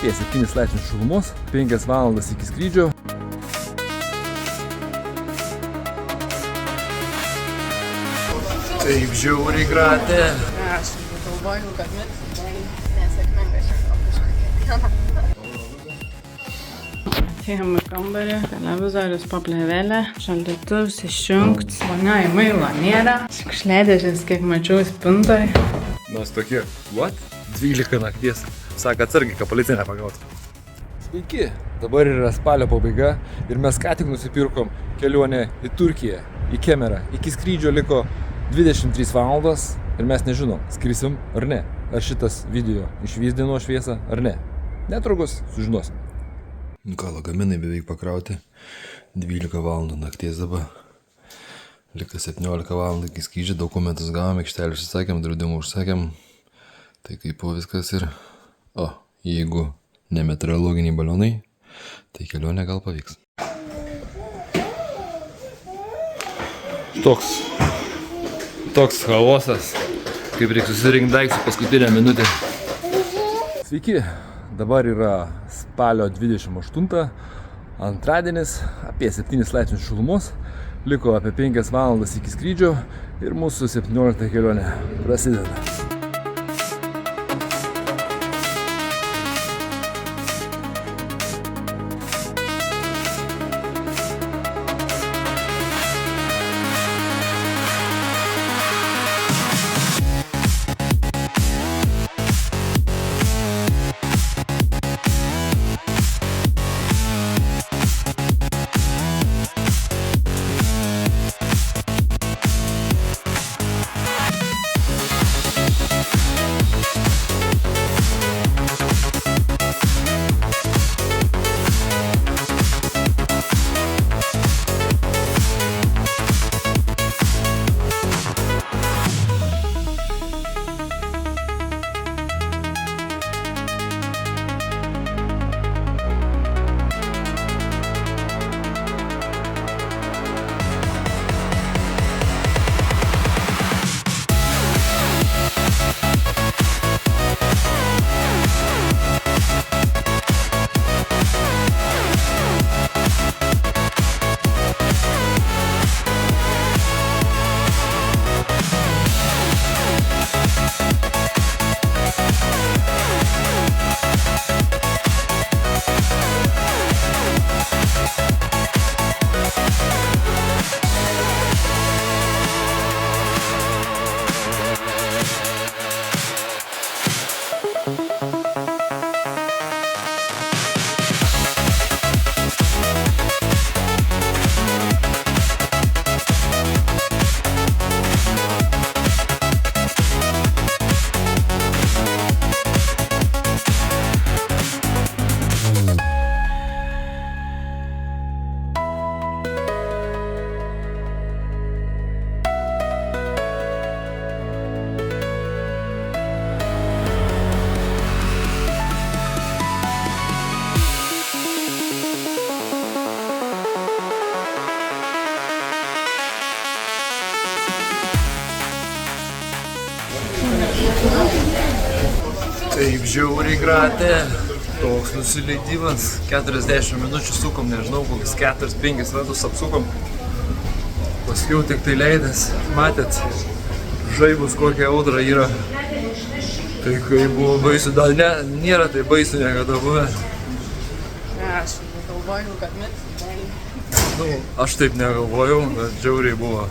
apie 7 laipsnius šilumos, 5 valandas iki skrydžio. Taip žiauriai gratė. Aš galvoju, kad nesėkmingai šiandien kažkokia diena. Atėjom į kambarį, televizorius paplėvelė, šaldytuvas išjungts, vonia į mailą nėra, šiukšliadėžės, kiek mačiau, spintoj. Mes tokie, what? 12 nakties. Sako atsargiai, kad policija nepagautų. Sveiki, dabar yra spalio pabaiga ir mes ką tik nusipirkom kelionę į Turkiją, į Kemerą. Iki skrydžio liko 23 valandos ir mes nežinom, skrisim ar ne. Ar šitas video išvys dienos šviesą ar ne. Netrukus sužinosim. Nu ką, lagaminai beveik pakrauti. 12 valandų nakties dabar. Lika 17 valandų iki skrydžio, dokumentus gavom, aikštelį užsisakėm, draudimų užsakėm. Tai kaip viskas ir... O, jeigu ne meteorologiniai balionai, tai kelionė gal pavyks. Toks chaosas, kaip reikia susirinkti daiktus paskutinę minutę. Sveiki, dabar yra spalio 28, antradienis, apie 7 laipsnius šilumos, liko apie 5 valandas iki skrydžio ir mūsų 17 kelionė prasideda. Taip žiauriai gratė. Toks nusileidimas. 40 minučių sukom, nežinau, kokius 4-5 ratus apsukom. Paskiau tik tai leidęs. Matėt, žaibus kokia audra yra. Tai kai buvo baisu, dar nėra tai baisu niekada buvę. Aš galvoju, kad Aš taip negalvojau, bet žiauriai buvo.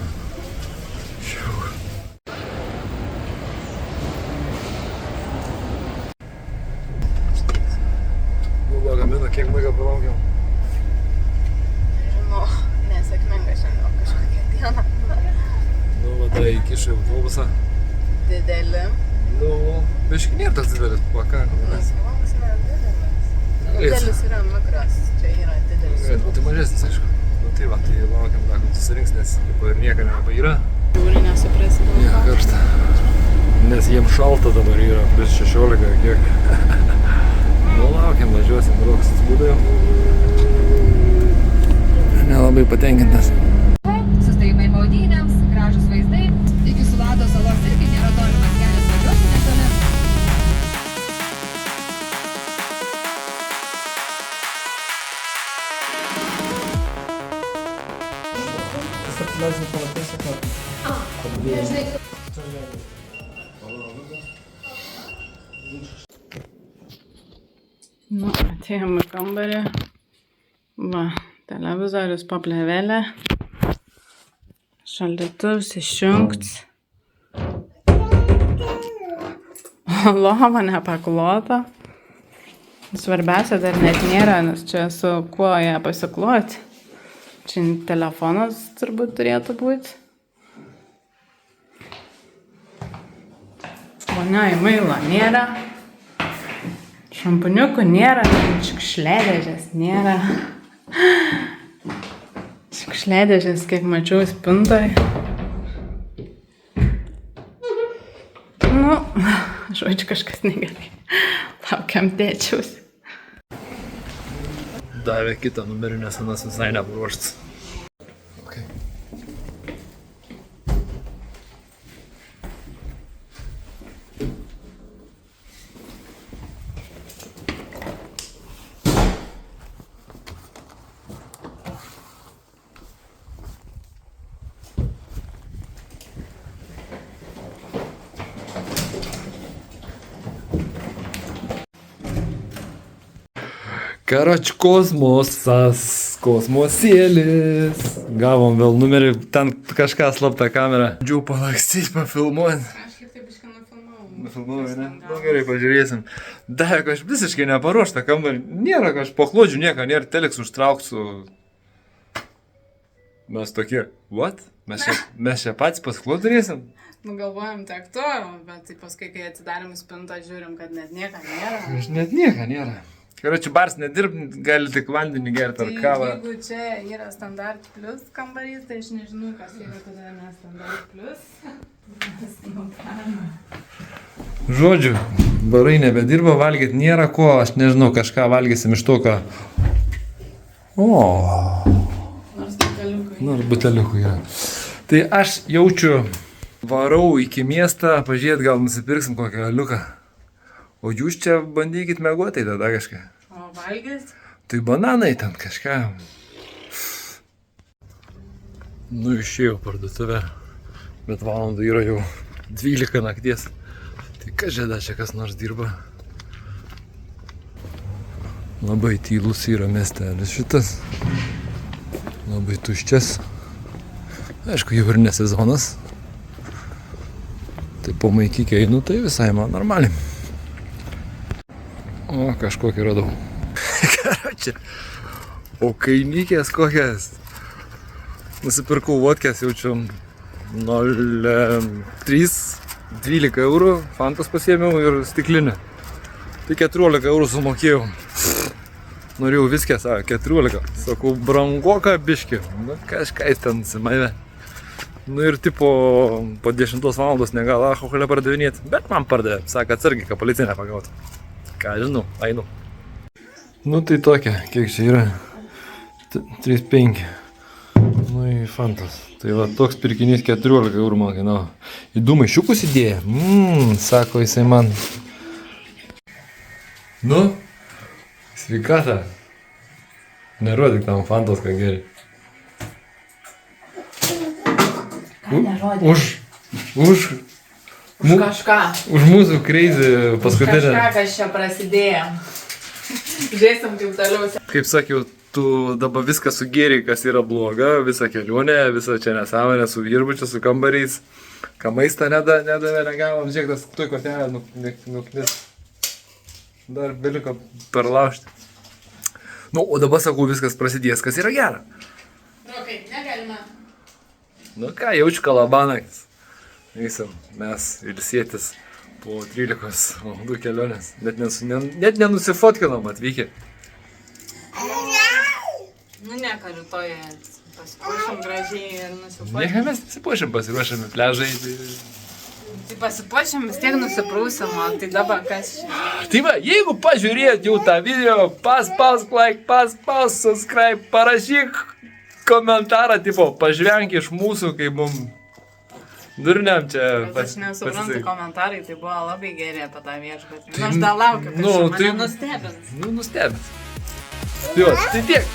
Lagamino, kiek maiga palaukiam? Nežinau, nesėkmingai šiandien kažkokia diena. Nu, va, įkišai autobusą. Didelį. Nu, biški nėra tas didelis, pakankamas. Mums nėra didelis. Didelis yra mikras, čia yra didelis. Galėtų būti mažesnis, aišku. Nu, tai va, tai laukiam, dar kad susirinks, nes ir nieko nelabai yra. Žiūri nesuprasi dėl Nieko karšta. Nes jiems šalta dabar yra, plus 16, kiek. Nu, laukiam, važiuosim, rokas atsibūdėjau. Nelabai patenkintas. Sustojimai maudynėms, gražus vaizdai. Iki Sulado salos irgi nėra tolimas kelias, važiuosim netoli. Nu, atėjom į kambarį. Va, televizorius paplėvėlė. Šaldytuvas išjungts. Lova nepaklota. Svarbiausia dar net nėra, nes čia su kuo ją pasikloti. Čia telefonas turbūt turėtų būti. Vonia į mailą nėra. Šampuniukų nėra, šiukšliadėžės nėra. Šiukšliadėžės, kiek mačiau, spintoj. Nu, žodžiu, kažkas negerai. Laukiam tėčiaus. Davė kitą numerį, nes anas visai neparuoštas. Okay. Karoč, kosmosas, kosmosėlis. Gavom vėl numerį, ten kažką slaptą kamerą. Džiau palakstyti, pafilmuoti. Aš kaip taip iškai nufilmavau. Nufilmuoju, ne? Nu gerai, pažiūrėsim. Davė, aš visiškai neparuoštą kambarį. Nėra, aš paklodžiu nieko, nėra teleks užtrauksiu. Mes tokie, what? Mes čia patys pasiklot turėsim? Nu galvojam tiek to, bet tai paskui, kai atsidarėm spintą, žiūrim, kad net nieko nėra. Aš net nieko nėra. Karoči, bars nedirb, gali tik vandenį gerti ar kavą. Tai jeigu čia yra standart plus kambarys, tai aš nežinau, kas yra tada ne standart plus. Žodžiu, barai nebedirba, valgyti nėra ko, aš nežinau, kažką valgysim iš to, ką... O. Nors buteliukų. Nors buteliukų yra. Tai aš jaučiu, varau iki miestą, pažiūrėt, gal nusipirksim kokią aliuką. O jūs čia bandykit mėguoti tada kažką. O valgys? Tai bananai ten kažką. Nu, išėjau parduotuvę, bet valandų yra jau 12 nakties. Tai kas žeda, čia kas nors dirba. Labai tylus yra miestelis šitas. Labai tuščias. Aišku, jau ir ne sezonas. Tai po maikykį einu, tai visai man normaliai. O, kažkokį radau. Karoči. O kainikės kokias. Nusipirkau vodkės, jaučiu 0,3-12 eurų. Fantos pasiėmiau ir stiklinę. Tai 14 eurų sumokėjau. Norėjau viską, sako, 14. Sakau, brangoka biški. Nu, kažką jis ten simaivė. Nu ir tipo po 10 valandos negal alkoholio pardavinėti. Bet man pardavė. Sako, atsargiai, kad policija nepagautų. Ką žinau, einu. Nu tai tokia, kiek čia yra? 3,5. Nu į fantas. Tai va toks pirkinys 14 eurų man kainavo. Į 2 maišiukus įdėję. Sako jisai man. Nu, sveikata. Nerodyk tam fantos, ką geri. Ką nerodyk? Už kažką. Už mūsų crazy paskutinę. Kažką, kas čia prasidėjo. Žiūrėsim kaip toliau. Kaip sakiau, tu dabar viską sugėrei, kas yra bloga, visą kelionę, visą čia nesąmonę su virbučiu, su kambariais. Ką maistą nedavė, negavom, žiūrėk, tas tuoj kortelę nuknis. Dar beliko perlaužti. Nu, o dabar sakau, viskas prasidės, kas yra gera. Rokai, negalima. Nu ką, jaučiu kalabanakis. Eisim mes ilsėtis po 13 valandų kelionės. Net nenusifotkinom atvykę. Nu ne, kad rytoj pasipuošim gražiai ir nusifotkinom. Nieka mes nesipuošim, pasiruošėme pliažai. Tai pasipuošim vis tiek nusiprūsim, o tai dabar kas čia? Tai va, jeigu pažiūrėt jau tą video, paspausk like, paspausk subscribe, parašyk komentarą, tipo, pažvenk iš mūsų, kai mum durniam čia Aš nesuprantu komentarai, tai buvo labai geri apie tą viešbutį. Aš dar laukiu, kad mane nustebins. Nu, nustebins. Tai tiek.